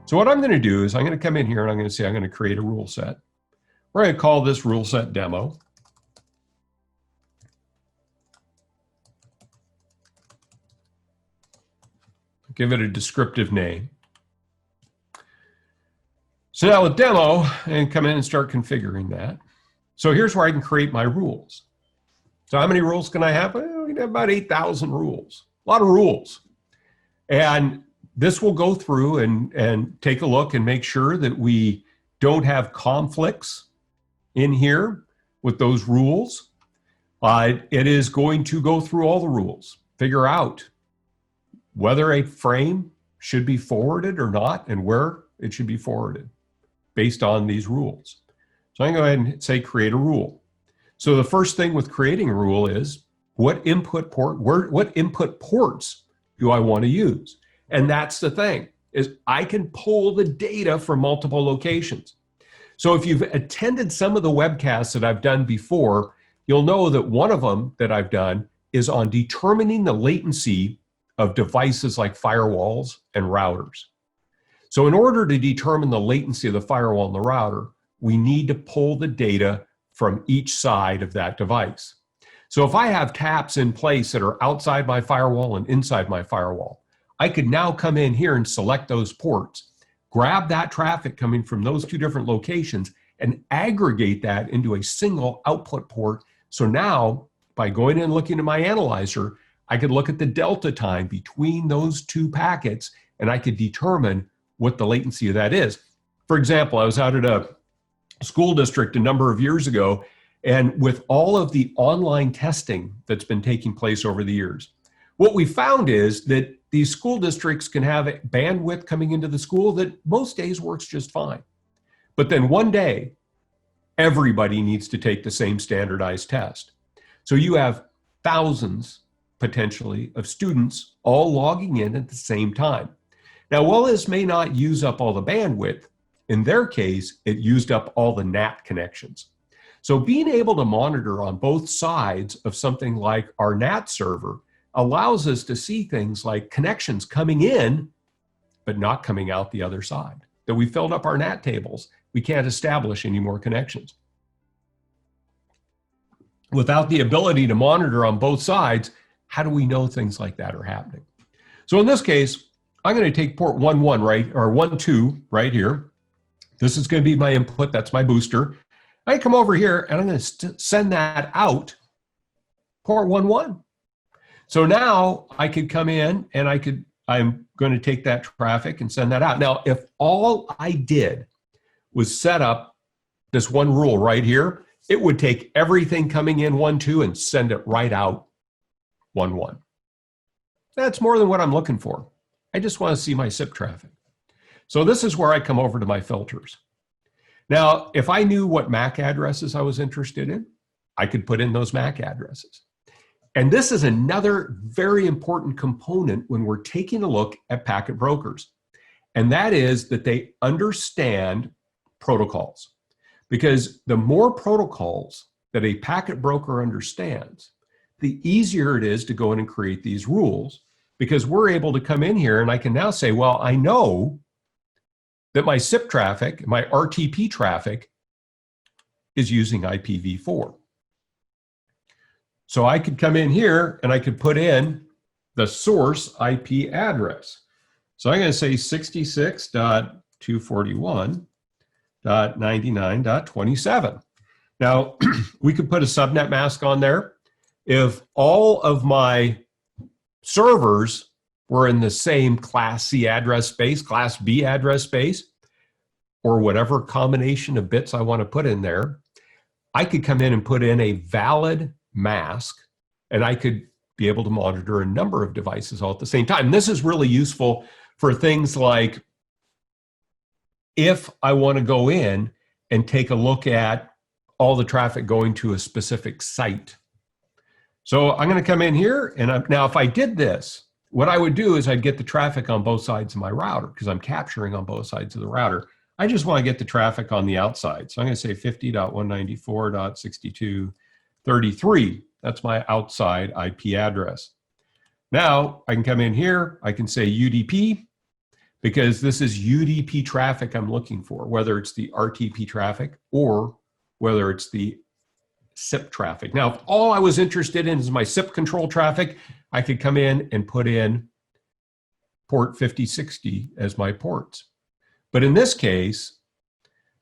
So what I'm going to do is I'm going to come in here and I'm going to say I'm going to create a rule set. We're going to call this rule set demo. Give it a descriptive name. So now with demo, and come in and start configuring that. So here's where I can create my rules. So how many rules can I have? Well, we can have about 8,000 rules. A lot of rules. And this will go through and take a look and make sure that we don't have conflicts in here with those rules. It is going to go through all the rules, figure out whether a frame should be forwarded or not and where it should be forwarded based on these rules. So I'm going to go ahead and say create a rule. So the first thing with creating a rule is what input ports do I want to use? And that's the thing, is I can pull the data from multiple locations. So if you've attended some of the webcasts that I've done before, you'll know that one of them that I've done is on determining the latency of devices like firewalls and routers. So in order to determine the latency of the firewall and the router, we need to pull the data from each side of that device. So if I have taps in place that are outside my firewall and inside my firewall, I could now come in here and select those ports, grab that traffic coming from those two different locations and aggregate that into a single output port. So now by going in and looking at my analyzer, I could look at the delta time between those two packets and I could determine what the latency of that is. For example, I was out at a school district a number of years ago, and with all of the online testing that's been taking place over the years, what we found is that these school districts can have bandwidth coming into the school that most days works just fine. But then one day, everybody needs to take the same standardized test. So you have thousands, potentially, of students all logging in at the same time. Now, while this may not use up all the bandwidth, in their case, it used up all the NAT connections. So being able to monitor on both sides of something like our NAT server allows us to see things like connections coming in, but not coming out the other side. That we filled up our NAT tables, we can't establish any more connections. Without the ability to monitor on both sides, how do we know things like that are happening? So in this case, I'm going to take port 11, right, or 12 right here. This is going to be my input. That's my booster. I come over here and I'm going to send that out port 11. So now I could come in and I'm going to take that traffic and send that out. Now, if all I did was set up this one rule right here, it would take everything coming in 12 and send it right out 11. That's more than what I'm looking for. I just want to see my SIP traffic. So this is where I come over to my filters. Now, if I knew what MAC addresses I was interested in, I could put in those MAC addresses. And this is another very important component when we're taking a look at packet brokers. And that is that they understand protocols. Because the more protocols that a packet broker understands, the easier it is to go in and create these rules, because we're able to come in here and I can now say, well, I know that my SIP traffic, my RTP traffic is using IPv4. So I could come in here and I could put in the source IP address. So I'm going to say 66.241.99.27. Now, we could put a subnet mask on there. If all of my servers were in the same Class C address space, Class B address space, or whatever combination of bits I want to put in there, I could come in and put in a valid mask, and I could be able to monitor a number of devices all at the same time. This is really useful for things like if I want to go in and take a look at all the traffic going to a specific site. So I'm going to come in here, and now if I did this, what I would do is I'd get the traffic on both sides of my router because I'm capturing on both sides of the router. I just want to get the traffic on the outside. So I'm going to say 50.194.62.33. That's my outside IP address. Now I can come in here, I can say UDP, because this is UDP traffic I'm looking for, whether it's the RTP traffic or whether it's the SIP traffic. Now, if all I was interested in is my SIP control traffic, I could come in and put in port 5060 as my ports. But in this case,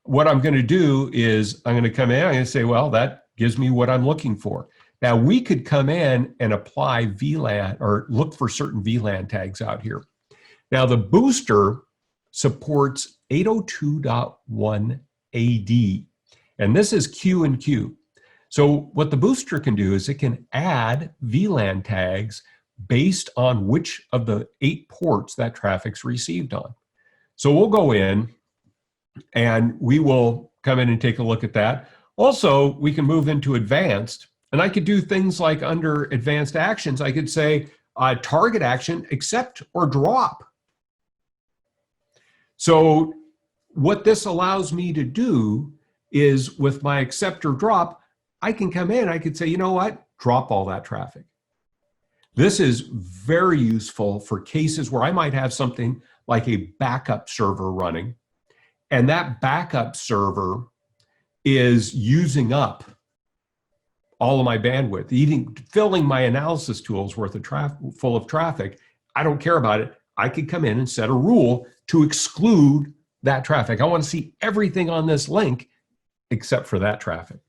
what I'm going to do is I'm going to come in, I'm going to say, well, that gives me what I'm looking for. Now, we could come in and apply VLAN or look for certain VLAN tags out here. Now, the booster supports 802.1 AD, and this is Q and Q. So what the booster can do is it can add VLAN tags based on which of the 8 ports that traffic's received on. So we'll go in and we will come in and take a look at that. Also, we can move into advanced, and I could do things like under advanced actions, I could say target action, accept or drop. So what this allows me to do is with my accept or drop, I can come in, I could say, you know what, drop all that traffic. This is very useful for cases where I might have something like a backup server running, and that backup server is using up all of my bandwidth, filling my analysis tools full of traffic. I don't care about it. I could come in and set a rule to exclude that traffic. I want to see everything on this link except for that traffic.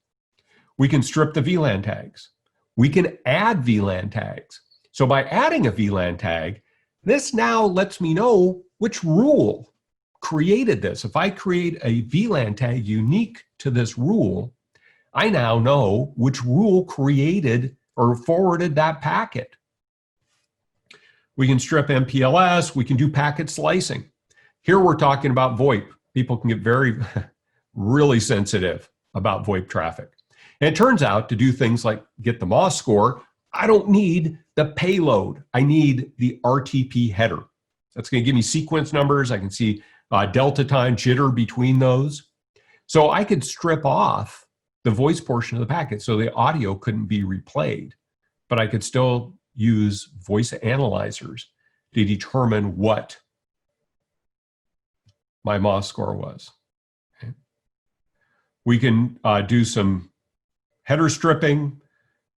We can strip the VLAN tags. We can add VLAN tags. So by adding a VLAN tag, this now lets me know which rule created this. If I create a VLAN tag unique to this rule, I now know which rule created or forwarded that packet. We can strip MPLS, we can do packet slicing. Here we're talking about VOIP. People can get really sensitive about VOIP traffic. And it turns out to do things like get the MOS score, I don't need the payload. I need the RTP header. That's going to give me sequence numbers. I can see delta time, jitter between those. So I could strip off the voice portion of the packet so the audio couldn't be replayed, but I could still use voice analyzers to determine what my MOS score was. Okay. We can do some header stripping,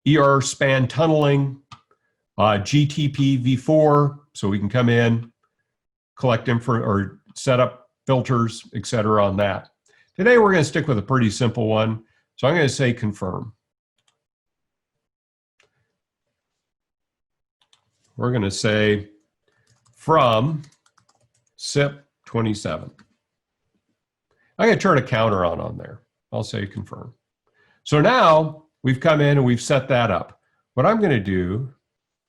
ER span tunneling, GTP v4, so we can come in, collect info or set up filters, etc. on that. Today we're going to stick with a pretty simple one. So I'm going to say confirm. We're going to say from SIP 27. I'm going to turn a counter on there. I'll say confirm. So now we've come in and we've set that up. What I'm going to do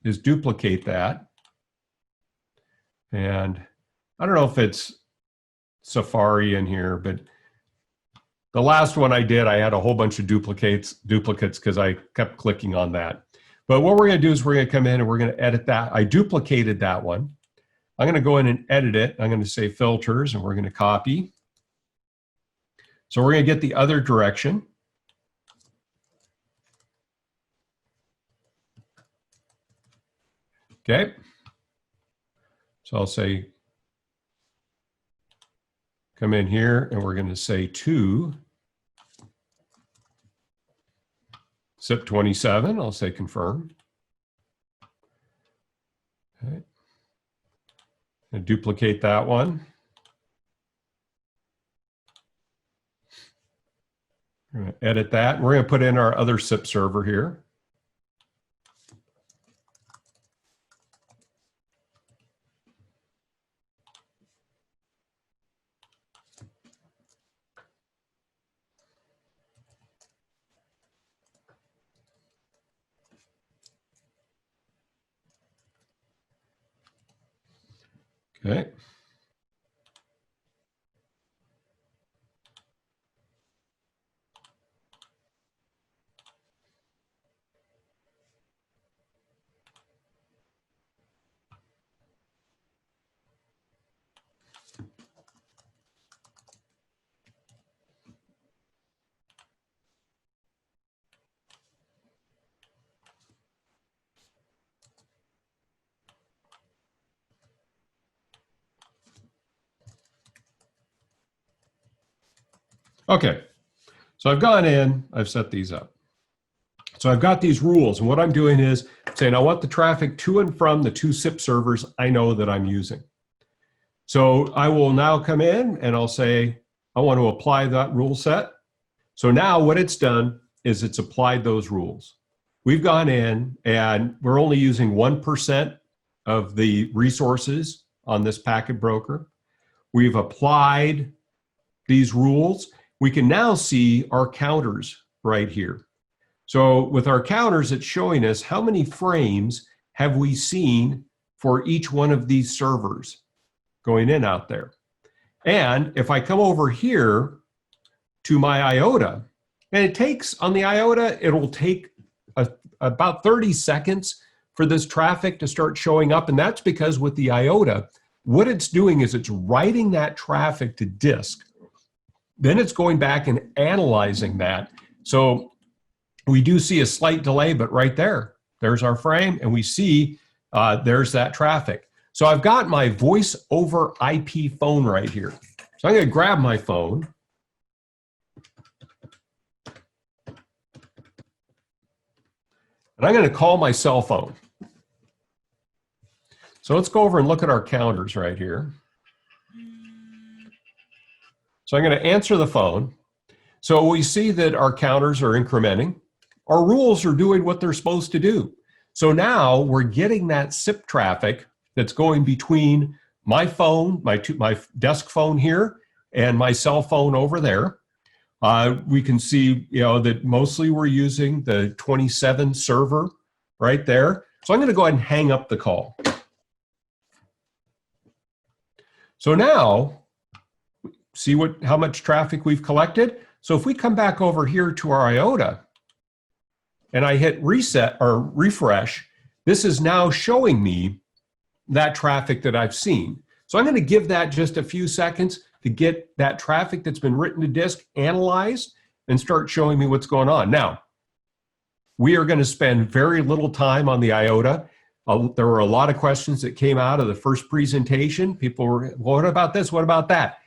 is duplicate that. And I don't know if it's Safari in here, but the last one I did, I had a whole bunch of duplicates because I kept clicking on that. But what we're going to do is we're going to come in and we're going to edit that. I duplicated that one. I'm going to go in and edit it. I'm going to say filters and we're going to copy. So we're going to get the other direction. Okay. So I'll say, come in here and we're going to say to SIP 27. I'll say confirm. Okay. And duplicate that one. We're going to edit that. We're going to put in our other SIP server here. Okay. Okay, so I've gone in, I've set these up. So I've got these rules, and what I'm doing is saying I want the traffic to and from the 2 SIP servers I know that I'm using. So I will now come in and I'll say, I want to apply that rule set. So now what it's done is it's applied those rules. We've gone in and we're only using 1% of the resources on this packet broker. We've applied these rules. We can now see our counters right here. So with our counters, it's showing us how many frames have we seen for each one of these servers going in out there. And if I come over here to my IOTA, and it takes, on the IOTA, it'll take about 30 seconds for this traffic to start showing up. And that's because with the IOTA, what it's doing is it's writing that traffic to disk. Then it's going back and analyzing that. So we do see a slight delay, but right there, there's our frame, and we see there's that traffic. So I've got my voice over IP phone right here. So I'm going to grab my phone. And I'm going to call my cell phone. So let's go over and look at our counters right here. So I'm going to answer the phone. So we see that our counters are incrementing. Our rules are doing what they're supposed to do. So now we're getting that SIP traffic that's going between my phone, my desk phone here, and my cell phone over there. We can see, that mostly we're using the 27 server right there. So I'm going to go ahead and hang up the call. So now, see how much traffic we've collected? So if we come back over here to our IOTA, and I hit reset or refresh, this is now showing me that traffic that I've seen. So I'm going to give that just a few seconds to get that traffic that's been written to disk analyzed and start showing me what's going on. Now, we are going to spend very little time on the IOTA. There were a lot of questions that came out of the first presentation. People were, well, what about this? What about that?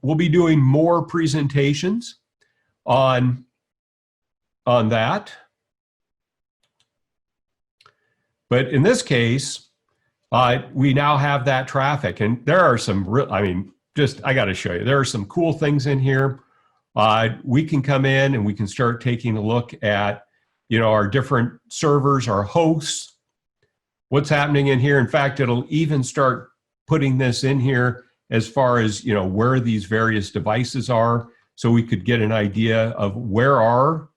We'll be doing more presentations on that. But in this case, we now have that traffic, and there are some real, I got to show you, there are some cool things in here. We can come in and we can start taking a look at, our different servers, our hosts, what's happening in here. In fact, it'll even start putting this in here as far as, where these various devices are. So we could get an idea of where are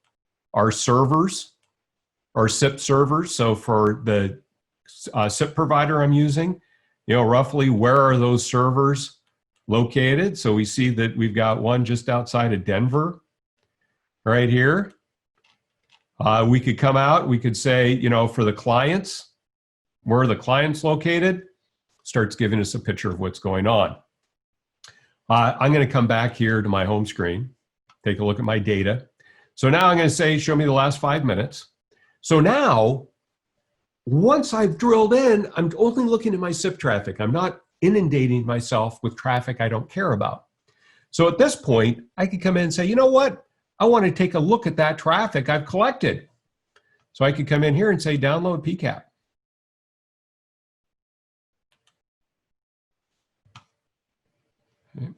our servers, our SIP servers. So for the SIP provider I'm using, roughly where are those servers located? So we see that we've got one just outside of Denver right here. We could come out, we could say, for the clients, where are the clients located? Starts giving us a picture of what's going on. I'm going to come back here to my home screen, take a look at my data. So now I'm going to say, show me the last 5 minutes. So now, once I've drilled in, I'm only looking at my SIP traffic. I'm not inundating myself with traffic I don't care about. So at this point, I could come in and say, you know what? I want to take a look at that traffic I've collected. So I could come in here and say, download PCAP. Okay.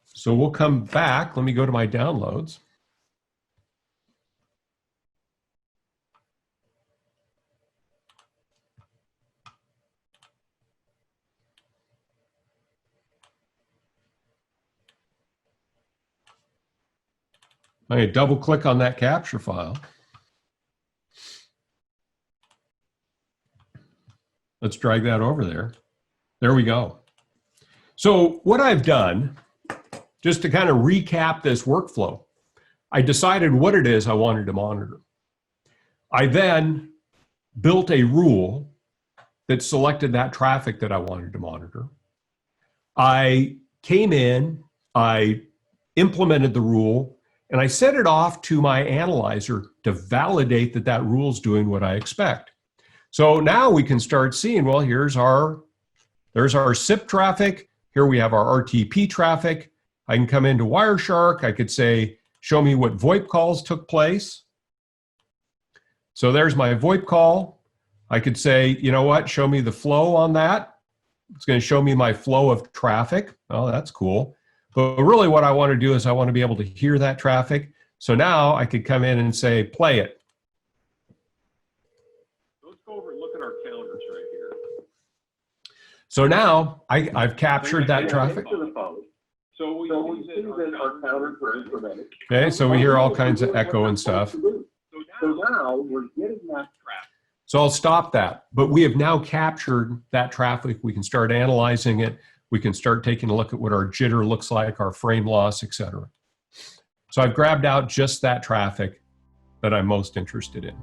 So we'll come back. Let me go to my downloads. I'm going to double click on that capture file. Let's drag that over there. There we go. So what I've done, just to kind of recap this workflow, I decided what it is I wanted to monitor. I then built a rule that selected that traffic that I wanted to monitor. I came in, I implemented the rule, and I set it off to my analyzer to validate that that rule is doing what I expect. So now we can start seeing, well, there's our SIP traffic. Here we have our RTP traffic. I can come into Wireshark. I could say, show me what VoIP calls took place. So there's my VoIP call. I could say, you know what, show me the flow on that. It's going to show me my flow of traffic. Oh, that's cool. But really what I want to do is I want to be able to hear that traffic. So now I could come in and say, play it. Let's go over and look at our counters right here. So now I've captured that traffic. So we see that our counters are implemented. Okay, so we hear all kinds of echo and stuff. So now we're getting that traffic. So I'll stop that. But we have now captured that traffic. We can start analyzing it. We can start taking a look at what our jitter looks like, our frame loss, etc. So I've grabbed out just that traffic that I'm most interested in.